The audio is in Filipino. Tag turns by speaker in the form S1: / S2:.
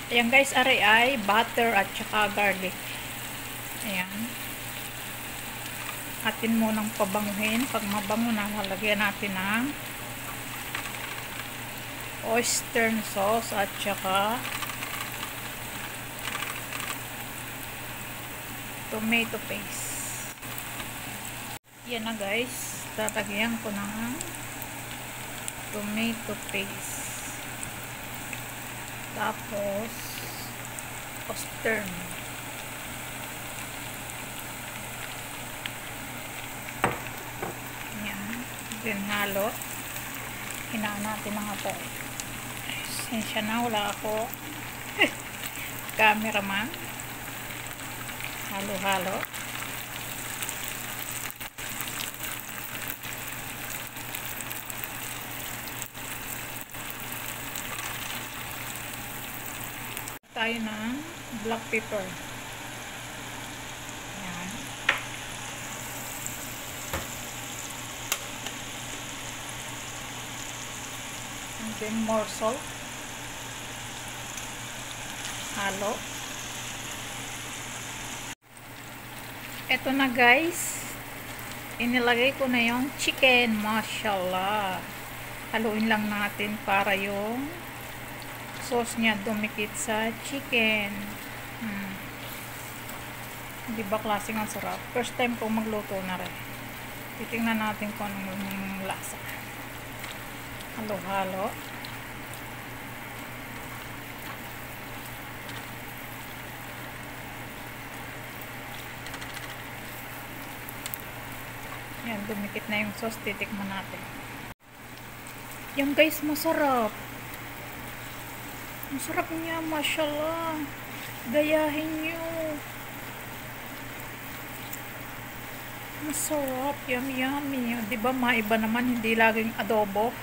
S1: Ayan guys, are ay butter at saka garlic. Ayan. Atin munang pabanguhin. Pag mabango na, lalagyan natin ng oyster sauce at saka tomato paste. Yan na guys, tatagyan ko ng tomato paste. Tapos oyster. Yan. Then halo. Hinaan natin ng apoy. Sensya na, wala ako cameraman. Halo-halo. Tayo ng black pepper. Yan. And then more salt. Halo. Eto na guys. Inilagay ko na yung chicken. Mashallah. Haluin lang natin para yung sauce niya dumikit sa chicken. Di ba klaseng ang sarap? First time kong magluto na rin. Titingnan natin kung anong lasa. Halo-halo. Yan, dumikit na yung sauce. Titikman natin. Yan guys, masarap. Masarap niya, mashallah. Gayahin nyo. Masarap, yummy yummy. Diba maiba naman, hindi laging adobo.